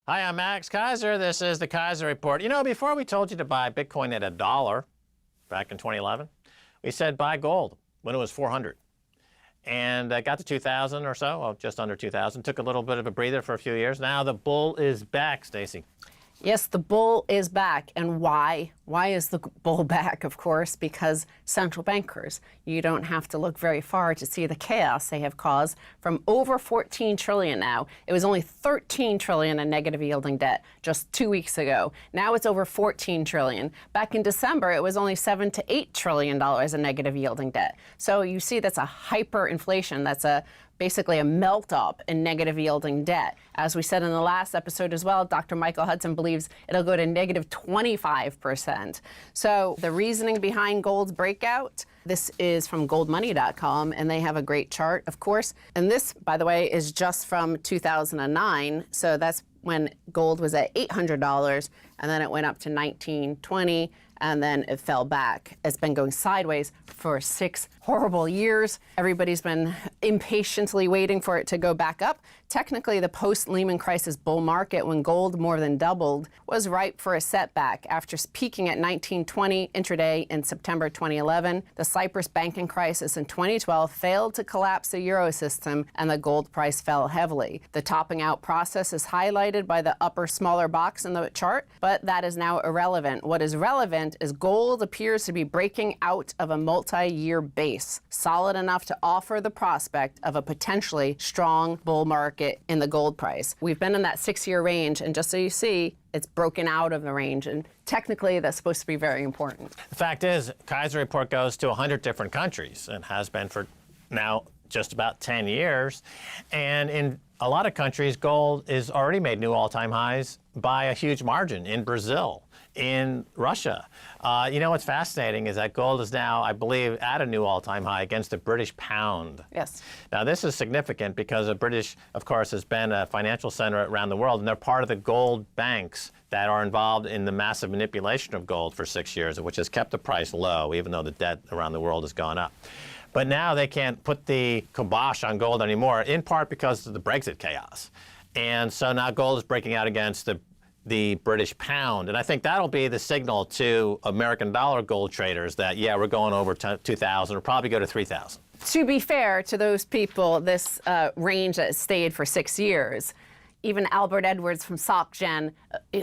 Hi, I'm Max Keiser. This is the Keiser Report. You know, before we told you to buy Bitcoin at $1 back in 2011, we said buy gold when it was 400. And got to 2000 or so, well, just under 2000. Took a little bit of a breather for a few years. Now the bull is back, Stacy. Yes, the bull is back. And why? Why is the bull back? Of course, because central bankers, you don't have to look very far to see the chaos they have caused from over 14 trillion now. It was only 13 trillion in negative yielding debt just 2 weeks ago. Now it's over 14 trillion. Back in December, it was only $7 to $8 trillion in negative yielding debt. So you see that's a hyperinflation. That's basically a melt up in negative yielding debt. As we said in the last episode as well, Dr. Michael Hudson believes it'll go to negative 25%. So the reasoning behind gold's breakout, this is from goldmoney.com, and they have a great chart, of course. And this, by the way, is just from 2009. So that's when gold was at $800, and then it went up to $1920, and then it fell back. It's been going sideways for 6 horrible years. Everybody's been impatiently waiting for it to go back up. Technically, the post-Lehman crisis bull market, when gold more than doubled, was ripe for a setback. After peaking at $1920 intraday in September 2011, the Cyprus banking crisis in 2012 failed to collapse the euro system, and the gold price fell heavily. The topping out process is highlighted by the upper smaller box in the chart, but that is now irrelevant. What is relevant is gold appears to be breaking out of a multi-year base, solid enough to offer the prospect of a potentially strong bull market in the gold price. We've been in that 6-year range, and just so you see, it's broken out of the range, and technically that's supposed to be very important. The fact is, Keiser Report goes to 100 different countries and has been for now just about 10 years. And in a lot of countries, gold is already made new all-time highs by a huge margin. In Brazil, in Russia. You know what's fascinating is that gold is now, I believe, at a new all-time high against the British pound. Yes. Now this is significant because the British, of course, has been a financial center around the world, and they're part of the gold banks that are involved in the massive manipulation of gold for 6 years, which has kept the price low, even though the debt around the world has gone up. But now they can't put the kibosh on gold anymore, in part because of the Brexit chaos. And so now gold is breaking out against the British pound. And I think that'll be the signal to American dollar gold traders that, yeah, we're going over 2,000, or probably go to 3,000. To be fair to those people, this range that stayed for 6 years, even Albert Edwards from SocGen,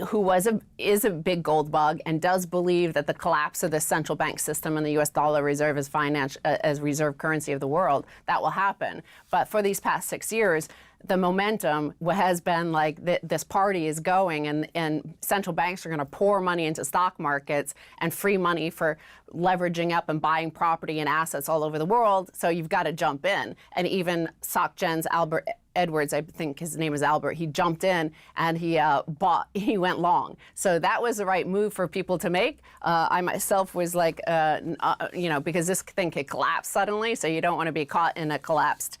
who is a big gold bug and does believe that the collapse of the central bank system and the U.S. dollar reserve as reserve currency of the world, that will happen. But for these past 6 years, the momentum has been like this party is going, and central banks are going to pour money into stock markets and free money for leveraging up and buying property and assets all over the world. So you've got to jump in. And even SocGen's Albert Edwards, I think his name is Albert, he jumped in and he went long. So that was the right move for people to make. I myself was like, because this thing could collapse suddenly, so you don't want to be caught in a collapsed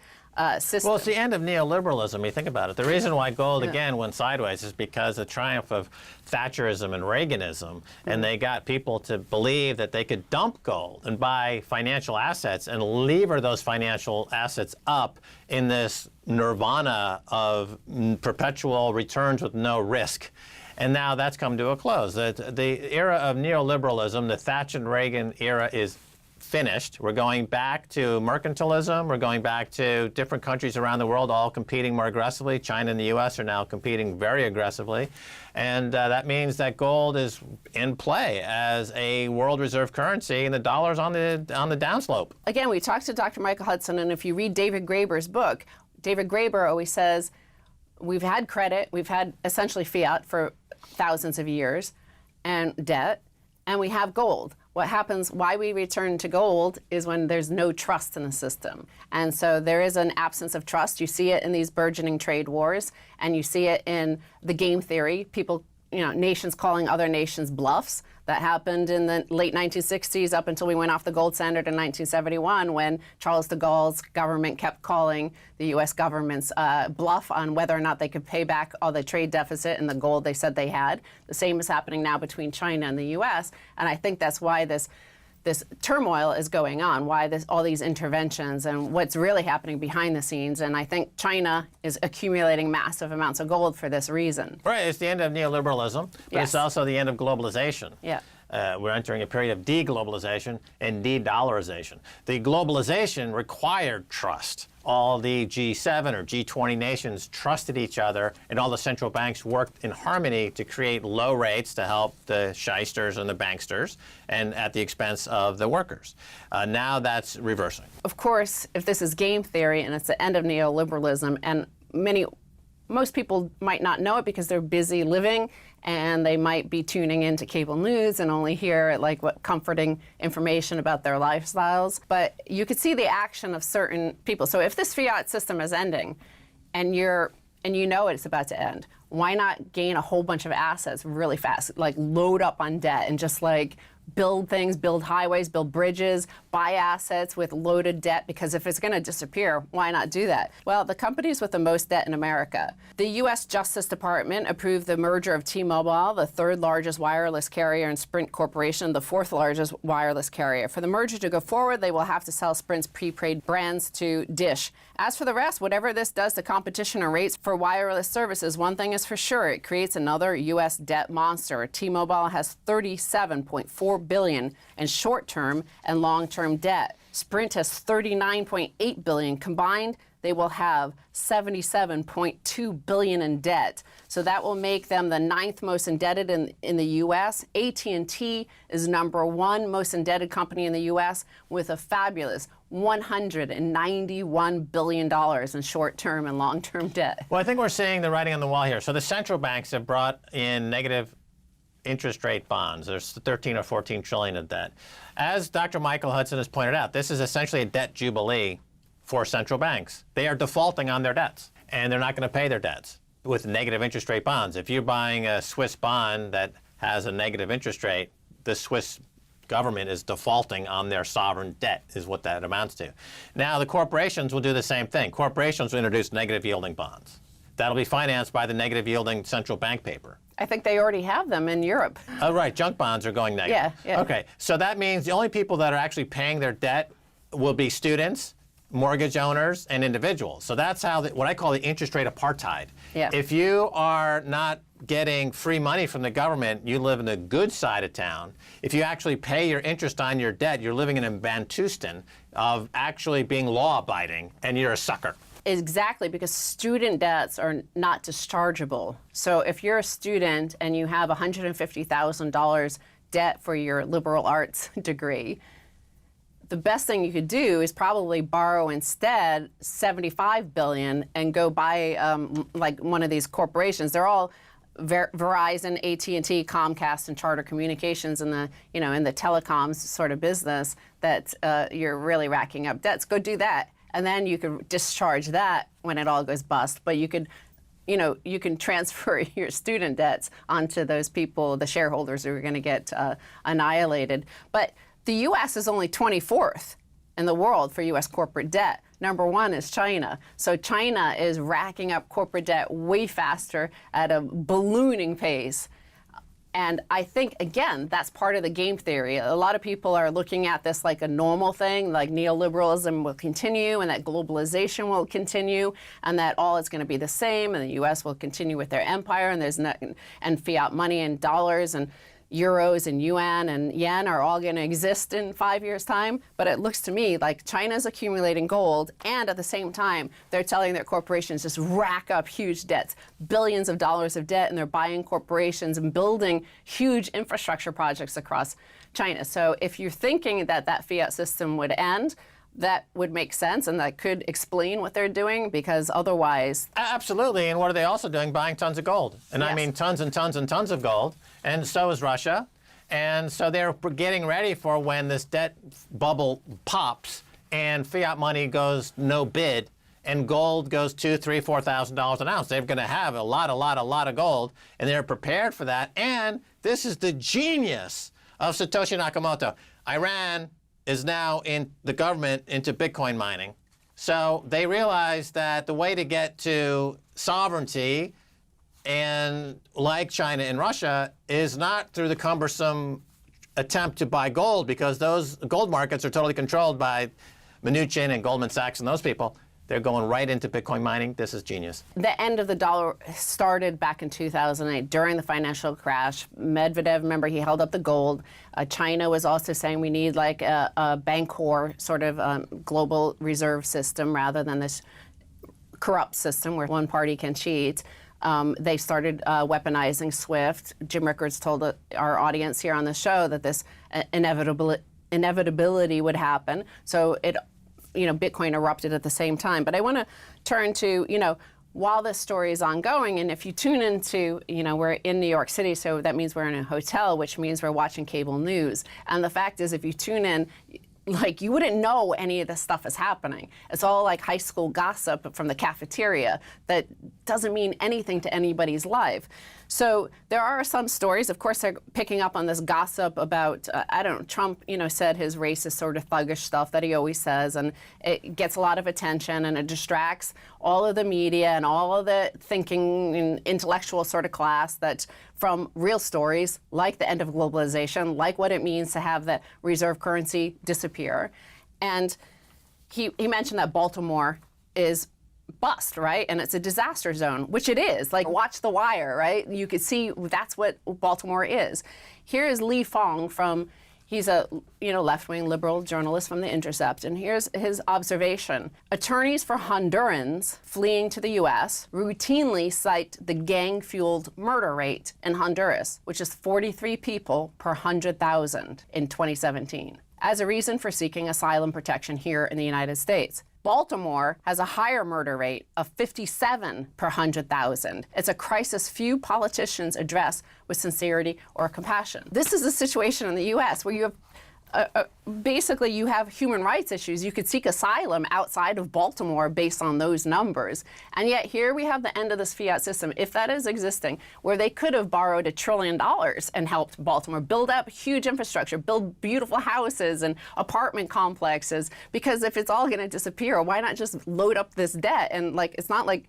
system. Well, it's the end of neoliberalism. You think about it. The reason why gold again went sideways is because of the triumph of Thatcherism and Reaganism, and they got people to believe that they could dump gold and buy financial assets and lever those financial assets up in this nirvana of perpetual returns with no risk. And now that's come to a close. The era of neoliberalism, the Thatcher and Reagan era, is finished. We're going back to mercantilism. We're going back to different countries around the world all competing more aggressively. China and the U.S. are now competing very aggressively. And that means that gold is in play as a world reserve currency, and the dollar's on the downslope. Again, we talked to Dr. Michael Hudson, and if you read David Graeber's book, David Graeber always says, we've had credit, we've had essentially fiat for thousands of years, and debt, and we have gold. What happens, why we return to gold, is when there's no trust in the system. And so there is an absence of trust. You see it in these burgeoning trade wars, and you see it in the game theory. People, nations calling other nations bluffs. That happened in the late 1960s up until we went off the gold standard in 1971, when Charles de Gaulle's government kept calling the U.S. government's bluff on whether or not they could pay back all the trade deficit and the gold they said they had. The same is happening now between China and the U.S., and I think that's why this this turmoil is going on, why all these interventions and what's really happening behind the scenes. And I think China is accumulating massive amounts of gold for this reason. Right, it's the end of neoliberalism, but Yes. it's also the end of globalization. Yeah. We're entering a period of de-globalization and de-dollarization. The globalization required trust. All the G7 or G20 nations trusted each other, and all the central banks worked in harmony to create low rates to help the shysters and the banksters, and at the expense of the workers. Now that's reversing. Of course, if this is game theory and it's the end of neoliberalism, and most people might not know it because they're busy living and they might be tuning into cable news and only hear like what comforting information about their lifestyles. But you could see the action of certain people. So if this fiat system is ending and you know it's about to end, why not gain a whole bunch of assets really fast, like load up on debt and just like build things, build highways, build bridges, buy assets with loaded debt, because if it's going to disappear, why not do that? Well, the companies with the most debt in America. The U.S. Justice Department approved the merger of T-Mobile, the third largest wireless carrier, and Sprint Corporation, the fourth largest wireless carrier. For the merger to go forward, they will have to sell Sprint's prepaid brands to Dish. As for the rest, whatever this does to competition and rates for wireless services, one thing is for sure, it creates another U.S. debt monster. T-Mobile has $37.4 billion in short-term and long-term debt. Sprint has $39.8 billion combined. They will have $77.2 billion in debt. So that will make them the 9th most indebted in the U.S. AT&T is #1 most indebted company in the U.S. with a fabulous $191 billion in short-term and long-term debt. Well, I think we're seeing the writing on the wall here. So the central banks have brought in negative interest rate bonds. There's 13 or 14 trillion of debt. As Dr. Michael Hudson has pointed out, this is essentially a debt jubilee for central banks. They are defaulting on their debts, and they're not going to pay their debts with negative interest rate bonds. If you're buying a Swiss bond that has a negative interest rate, the Swiss government is defaulting on their sovereign debt, is what that amounts to. Now, the corporations will do the same thing. Corporations will introduce negative yielding bonds. That'll be financed by the negative yielding central bank paper. I think they already have them in Europe. Oh, right. Junk bonds are going negative. Yeah. Okay. So that means the only people that are actually paying their debt will be students, mortgage owners, and individuals. So that's how what I call the interest rate apartheid. Yeah. If you are not getting free money from the government, you live in the good side of town. If you actually pay your interest on your debt, you're living in a Bantustan of actually being law-abiding, and you're a sucker. Exactly, because student debts are not dischargeable. So if you're a student and you have $150,000 debt for your liberal arts degree, the best thing you could do is probably borrow instead $75 billion and go buy like one of these corporations. They're all Verizon, AT&T, Comcast, and Charter Communications in the in the telecoms sort of business that you're really racking up debts. Go do that. And then you could discharge that when it all goes bust. But you could, you can transfer your student debts onto those people, the shareholders who are going to get annihilated. But the U.S. is only 24th in the world for U.S. corporate debt. #1 is China. So China is racking up corporate debt way faster at a ballooning pace. And I think, again, that's part of the game theory. A lot of people are looking at this like a normal thing, like neoliberalism will continue and that globalization will continue and that all is going to be the same and the U.S. will continue with their empire and fiat money and dollars and euros and yuan and yen are all going to exist in 5 years' time. But it looks to me like China's accumulating gold, and at the same time, they're telling their corporations just rack up huge debts, billions of dollars of debt, and they're buying corporations and building huge infrastructure projects across China. So if you're thinking that that fiat system would end, that would make sense, and that could explain what they're doing, because otherwise... Absolutely, and what are they also doing? Buying tons of gold. And Yes. I mean tons and tons and tons of gold, and so is Russia. And so they're getting ready for when this debt bubble pops and fiat money goes no bid, and gold goes $2,000, $3,000, $4,000 an ounce. They're going to have a lot of gold, and they're prepared for that. And this is the genius of Satoshi Nakamoto. Iran is now in the government into Bitcoin mining. So they realize that the way to get to sovereignty, and like China and Russia, is not through the cumbersome attempt to buy gold because those gold markets are totally controlled by Mnuchin and Goldman Sachs and those people. They're going right into Bitcoin mining. This is genius. The end of the dollar started back in 2008 during the financial crash. Medvedev, remember, he held up the gold. China was also saying we need like a Bancor sort of global reserve system rather than this corrupt system where one party can cheat. They started weaponizing SWIFT. Jim Rickards told our audience here on the show that this inevitability would happen. So Bitcoin erupted at the same time. But I want to turn to, while this story is ongoing, and if you tune into, we're in New York City, so that means we're in a hotel, which means we're watching cable news. And the fact is, if you tune in, like, you wouldn't know any of this stuff is happening. It's all like high school gossip from the cafeteria that doesn't mean anything to anybody's life. So there are some stories, of course, they're picking up on this gossip about, Trump, said his racist sort of thuggish stuff that he always says, and it gets a lot of attention and it distracts all of the media and all of the thinking and intellectual sort of class that from real stories like the end of globalization, like what it means to have the reserve currency disappear. And he mentioned that Baltimore is bust, right? And it's a disaster zone, which it is. Like, watch The Wire, right? You could see that's what Baltimore is. Here is Lee Fong he's a left-wing liberal journalist from The Intercept, and here's his observation. Attorneys for Hondurans fleeing to the U.S. routinely cite the gang-fueled murder rate in Honduras, which is 43 people per 100,000 in 2017, as a reason for seeking asylum protection here in the United States. Baltimore has a higher murder rate of 57 per 100,000. It's a crisis few politicians address with sincerity or compassion. This is a situation in the U.S. where you have basically you have human rights issues. You could seek asylum outside of Baltimore based on those numbers. And yet here we have the end of this fiat system, if that is existing, where they could have borrowed $1 trillion and helped Baltimore build up huge infrastructure, build beautiful houses and apartment complexes. Because if it's all going to disappear, why not just load up this debt? And it's not like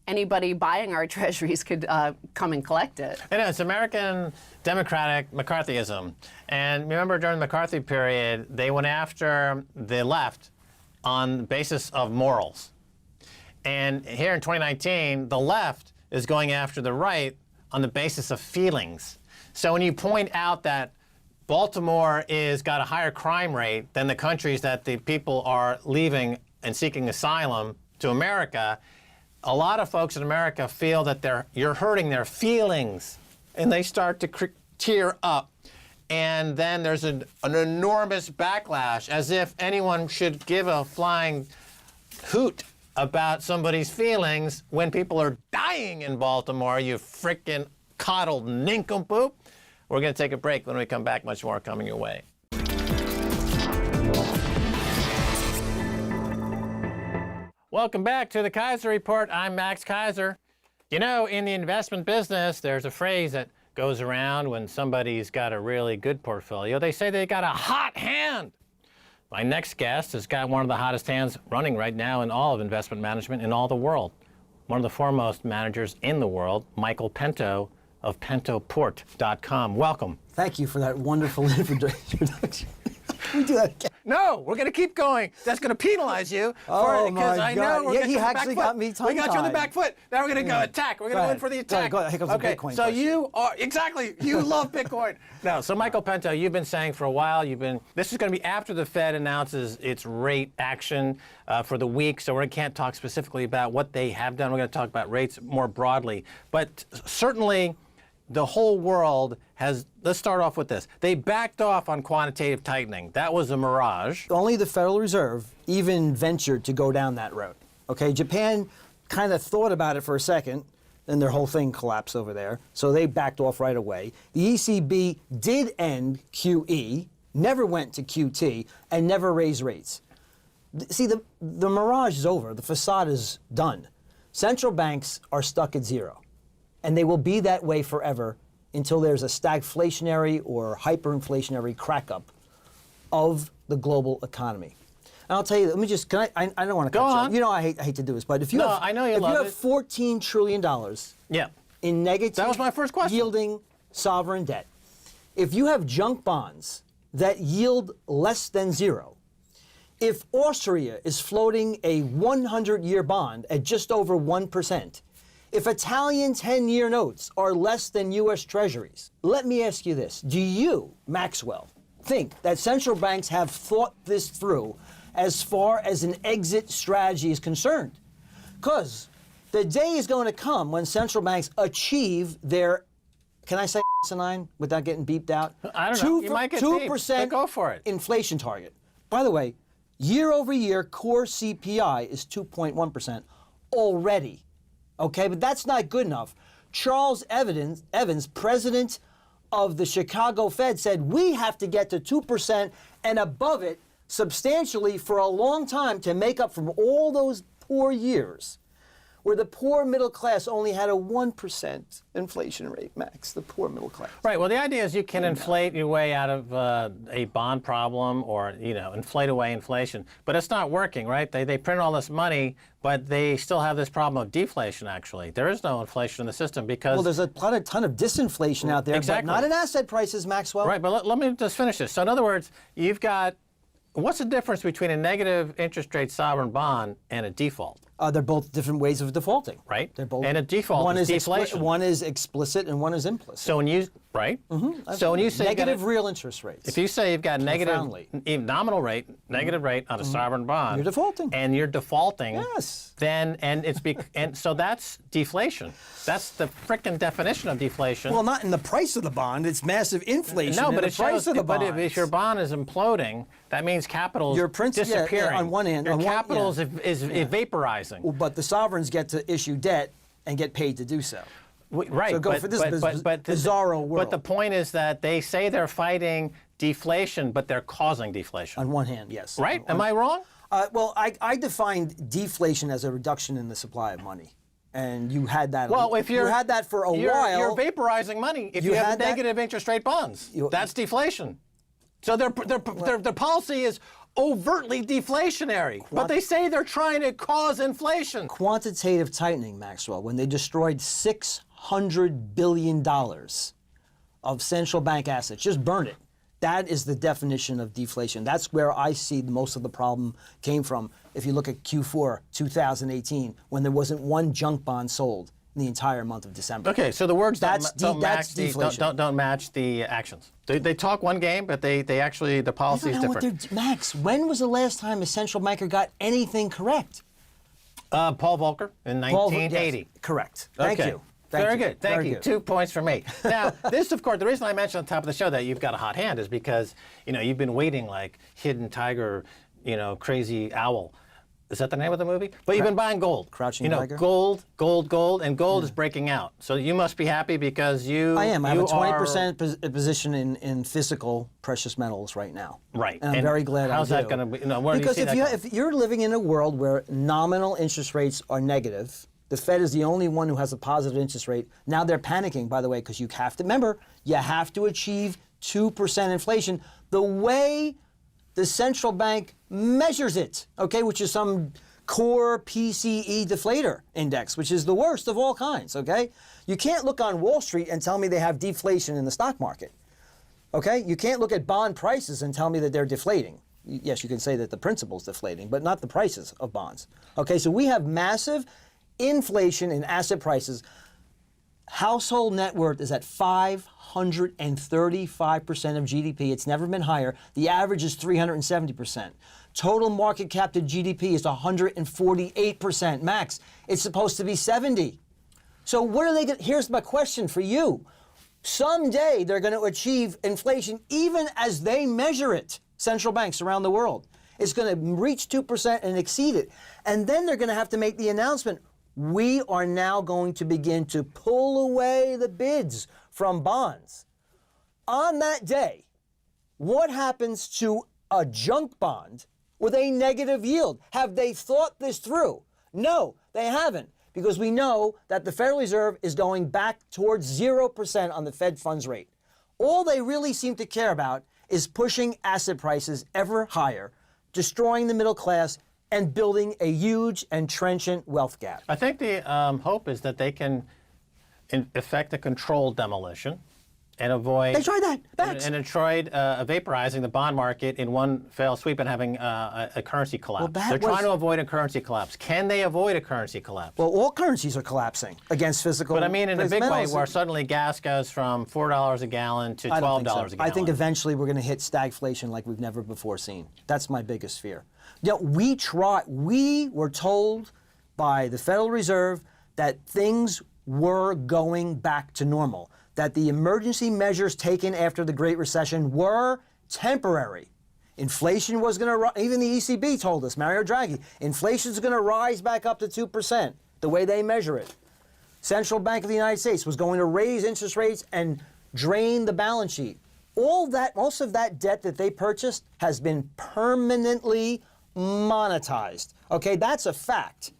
anybody buying our treasuries could come and collect it. I know, it's American democratic McCarthyism. And remember, during the McCarthy period, they went after the left on the basis of morals. And here in 2019, the left is going after the right on the basis of feelings. So when you point out that Baltimore is got a higher crime rate than the countries that the people are leaving and seeking asylum to America, a lot of folks in America feel that you're hurting their feelings, and they start to tear up. And then there's an enormous backlash, as if anyone should give a flying hoot about somebody's feelings when people are dying in Baltimore, you frickin' coddled nincompoop. We're going to take a break. When we come back, much more coming your way. Welcome back to the Keiser Report. I'm Max Keiser. In the investment business, there's a phrase that goes around when somebody's got a really good portfolio. They say they got a hot hand. My next guest has got one of the hottest hands running right now in all of investment management in all the world. One of the foremost managers in the world, Michael Pento of pentoport.com. Welcome. Thank you for that wonderful introduction. Can we do that again? No, we're going to keep going. That's going to penalize you. Oh, my I God. know we're Yeah, he actually got me tongue-tied. We got you on the back foot. Now we're going to go attack. We're going to win for the attack. Go ahead. Here comes the okay, Bitcoin so question. you are, exactly, you love Bitcoin. No, so Michael Pento, you've been saying for a while, this is going to be after the Fed announces its rate action for the week, so we can't talk specifically about what they have done. We're going to talk about rates more broadly. But certainly, the whole world let's start off with this. They backed off on quantitative tightening. That was a mirage. Only the Federal Reserve even ventured to go down that road. Okay, Japan kind of thought about it for a second, then their whole thing collapsed over there. So they backed off right away. The ECB did end QE, never went to QT, and never raised rates. See, the mirage is over. The facade is done. Central banks are stuck at zero. And they will be that way forever until there's a stagflationary or hyperinflationary crack-up of the global economy. And I'll tell you, let me just, I don't want to cut you off. You know I hate to do this, but if you have, I know you if love you have it. $14 trillion in negative That was my first question. yielding sovereign debt, if you have junk bonds that yield less than zero, if Austria is floating a 100-year bond at just over 1%, if Italian 10-year notes are less than U.S. Treasuries, let me ask you this. Do you, Maxwell, think that central banks have thought this through as far as an exit strategy is concerned? Because the day is going to come when central banks achieve their, can I say asinine without getting beeped out? I don't know. You might get beeped, 2% but go for it. inflation target. By the way, year over year, core CPI is 2.1% already. Okay, but that's not good enough. Charles Evans, president of the Chicago Fed, said we have to get to 2% and above it substantially for a long time to make up for all those poor years where the poor middle class only had a 1% inflation rate, Max, the poor middle class. Right. Well, the idea is you can inflate your way out of a bond problem or, inflate away inflation. But it's not working, right? They print all this money, but they still have this problem of deflation, actually. There is no inflation in the system because... Well, there's a ton of disinflation out there, exactly. but not in asset prices, Maxwell. Right, but let me just finish this. So in other words, you've got... What's the difference between a negative interest rate sovereign bond and a default? They're both different ways of defaulting. Right. They're both. And a default is deflation. One is explicit and one is implicit. So when you so when you say negative real interest rates. If you say you've got negative nominal rate, negative rate on a sovereign bond, you're defaulting. And you're defaulting. Yes. Then and so that's deflation. That's the frickin' definition of deflation. Well, not in the price of the bond. It's massive inflation. No, but in the price of the but bonds. if your bond is imploding, that means capital is disappearing. Yeah, on one hand, your capital is vaporizing. Well, but the sovereigns get to issue debt and get paid to do so. Right, So go for this bizarro world. But the point is that they say they're fighting deflation, but they're causing deflation. On one hand, yes. Right? Am I wrong? Well, I defined deflation as a reduction in the supply of money. And you had that. Well, if you had that for a while, you're vaporizing money. If you have negative interest rate bonds, that's deflation. So their policy is overtly deflationary, but they say they're trying to cause inflation. Quantitative tightening, Maxwell, when they destroyed $600 billion of central bank assets, just burn it. That is the definition of deflation. That's where I see most of the problem came from. If you look at Q4 2018, when there wasn't one junk bond sold in the entire month of December. Okay, so the words don't deflation. match the actions. They talk one game, but they actually, the policy is different. Max, when was the last time a central banker got anything correct? Paul Volcker in 1980. Yes, correct. Thank you. Very good. Thank you. 2 points for me. Now, this, of course, the reason I mentioned on top of the show that you've got a hot hand is because, you've been waiting like hidden tiger, crazy owl. Is that the name of the movie? But you've been buying gold. Crouching Tiger? Gold, and gold is breaking out. So you must be happy because you I am. I have a 20% position in physical precious metals right now. Right. And I'm very glad I do. How's that going to be? Where because do you see if you're living in a world where nominal interest rates are negative, the Fed is the only one who has a positive interest rate. Now they're panicking, by the way, because you have to remember, you have to achieve 2% inflation. The way the central bank measures it, okay, which is some core PCE deflator index, which is the worst of all kinds, okay? You can't look on Wall Street and tell me they have deflation in the stock market, okay? You can't look at bond prices and tell me that they're deflating. Yes, you can say that the principal's deflating, but not the prices of bonds. Okay, so we have massive inflation in asset prices. Household net worth is at 535% of GDP. It's never been higher. The average is 370%. Total market cap to GDP is 148%. Max, it's supposed to be 70. So what are they going to, here's my question for you. Someday they're going to achieve inflation even as they measure it, central banks around the world. It's going to reach 2% and exceed it. And then they're going to have to make the announcement, we are now going to begin to pull away the bids from bonds. On that day, what happens to a junk bond with a negative yield? Have they thought this through? No, they haven't, because we know that the Federal Reserve is going back towards 0% on the Fed funds rate. All they really seem to care about is pushing asset prices ever higher, destroying the middle class, and building a huge and trenchant wealth gap. I think the hope is that they can effect a controlled demolition and avoid. They tried that. Banks. And avoid vaporizing the bond market in one fell sweep and having a currency collapse. They're trying to avoid a currency collapse. Can they avoid a currency collapse? Well, all currencies are collapsing against physical. But I mean, in a big way, metals. where suddenly gas goes from $4 a gallon to $12 I don't think so. a gallon. I think eventually we're going to hit stagflation like we've never before seen. That's my biggest fear. You know, we were told by the Federal Reserve that things were going back to normal, that the emergency measures taken after the Great Recession were temporary. Inflation was going to rise. Even the ECB told us, Mario Draghi, inflation is going to rise back up to 2%, the way they measure it. Central Bank of the United States was going to raise interest rates and drain the balance sheet. All that, most of that debt that they purchased has been permanently monetized. Okay, that's a fact.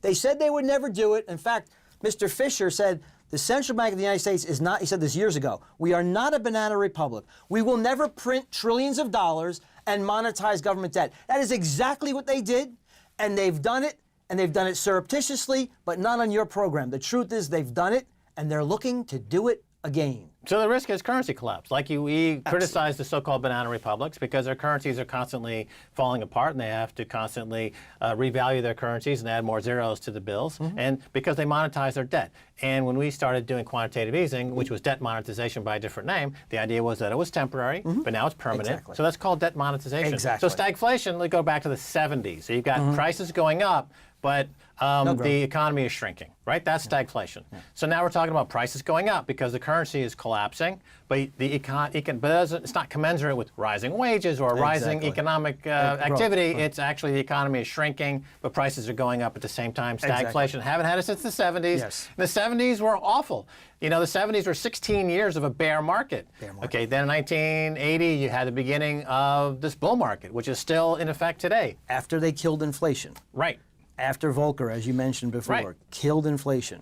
They said they would never do it. In fact, Mr. Fisher said the Central Bank of the United States is not, he said this years ago, we are not a banana republic. We will never print trillions of dollars and monetize government debt. That is exactly what they did, and they've done it, and they've done it surreptitiously, but not on your program. The truth is they've done it, and they're looking to do it again. So the risk is currency collapse. Like we criticize the so-called banana republics because their currencies are constantly falling apart and they have to constantly revalue their currencies and add more zeros to the bills, and because they monetize their debt. And when we started doing quantitative easing, which was debt monetization by a different name, the idea was that it was temporary, but now it's permanent. Exactly. So that's called debt monetization. Exactly. So stagflation, let's go back to the 70s. So you've got prices going up, but the economy is shrinking, right? That's stagflation. So now we're talking about prices going up because the currency is collapsing, but it's not commensurate with rising wages or rising economic activity. It's actually the economy is shrinking, but prices are going up at the same time. Stagflation, haven't had it since the 70s. Yes. The 70s were awful. You know, the 70s were 16 years of a bear market. Okay, then in 1980, you had the beginning of this bull market, which is still in effect today. After they killed inflation. Right. After Volcker, as you mentioned before, Right. killed inflation,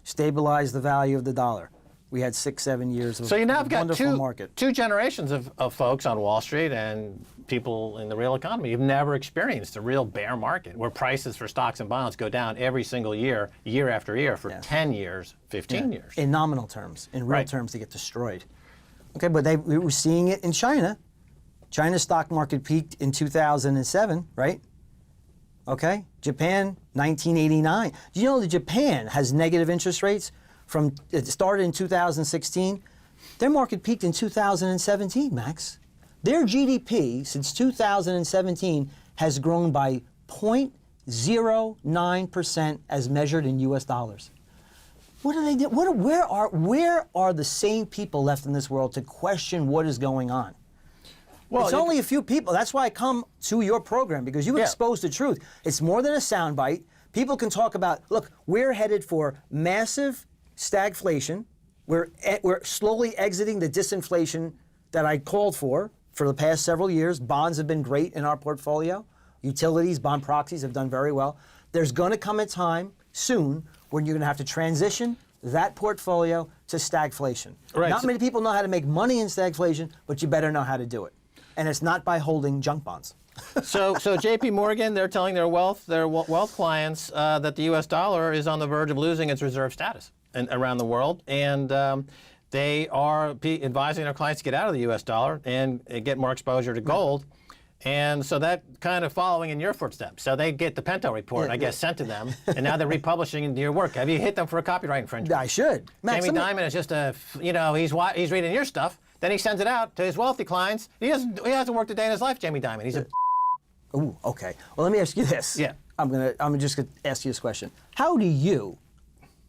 stabilized the value of the dollar. We had 6-7 years of So you now have got wonderful market. two generations of folks on Wall Street and people in the real economy who've never experienced a real bear market where prices for stocks and bonds go down every single year, year after year, for 10 years, 15 years. In nominal terms. In real terms, they get destroyed. Okay, but we were seeing it in China. China's stock market peaked in 2007, right? Okay, Japan, 1989. Do you know that Japan has negative interest rates from, it started in 2016? Their market peaked in 2017, Max. Their GDP since 2017 has grown by 0.09% as measured in US dollars. What do they do? Where are the sane people left in this world to question what is going on? Well, it's only a few people. That's why I come to your program, because you expose the truth. It's more than a soundbite. People can talk about, look, we're headed for massive stagflation. We're slowly exiting the disinflation that I called for the past several years. Bonds have been great in our portfolio. Utilities, bond proxies have done very well. There's going to come a time soon when you're going to have to transition that portfolio to stagflation. Right. Not many people know how to make money in stagflation, but you better know how to do it. And it's not by holding junk bonds. So J.P. Morgan, they're telling their wealth clients that the U.S. dollar is on the verge of losing its reserve status around the world, and they are advising their clients to get out of the U.S. dollar and get more exposure to gold. And so that kind of following in your footsteps. So they get the Pinto report, I guess, sent to them, and now they're republishing your work. Have you hit them for a copyright infringement? I should. Max, Jamie Dimon is just he's reading your stuff. Then he sends it out to his wealthy clients. He hasn't worked a day in his life, Jamie Dimon. He's a Ooh, okay. Well, let me ask you this. Yeah. I'm just gonna ask you this question. How do you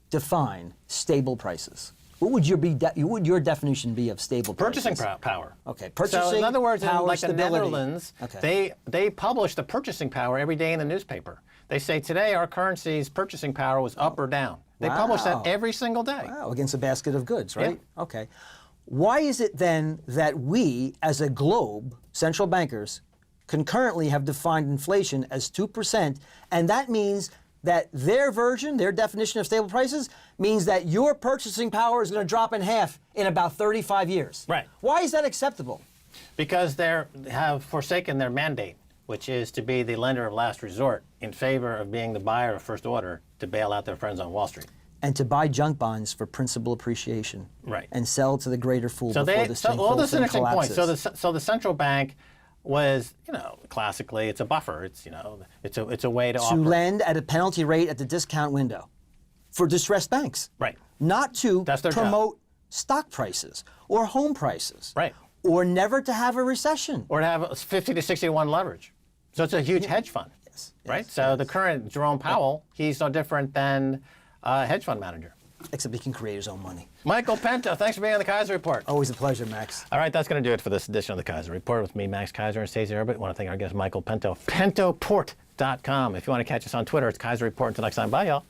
define stable prices? What would your definition be of stable prices? purchasing power. Okay. Purchasing So in other words, in power, like the stability. Netherlands, they publish the purchasing power every day in the newspaper. They say today our currency's purchasing power was up or down. They publish that every single day. Wow, against a basket of goods, right? Yeah. Okay. Why is it then that we, as a globe, central bankers, concurrently have defined inflation as 2%, and that means that their definition of stable prices, means that your purchasing power is going to drop in half in about 35 years? Right. Why is that acceptable? Because they have forsaken their mandate, which is to be the lender of last resort in favor of being the buyer of first order to bail out their friends on Wall Street. and to buy junk bonds for principal appreciation. Right. And sell to the greater fool before this thing well, this is an interesting point. collapses. So the central bank was, classically, it's a buffer. It's, it's a way to To offer. lend at a penalty rate at the discount window for distressed banks. Right. Not to That's their job. promote stock prices or home prices. Right. or never to have a recession. Or to have 50 to 60 to 1 leverage. So it's a huge hedge fund. Yes, Right? yes, So the current Jerome Powell, he's no different than a hedge fund manager. Except he can create his own money. Michael Pento, thanks for being on the Keiser Report. Always a pleasure, Max. All right, that's going to do it for this edition of the Keiser Report with me, Max Keiser, and Stacy Herbert. I want to thank our guest, Michael Pento, pentoport.com. If you want to catch us on Twitter, it's Keiser Report. Until next time, bye, y'all.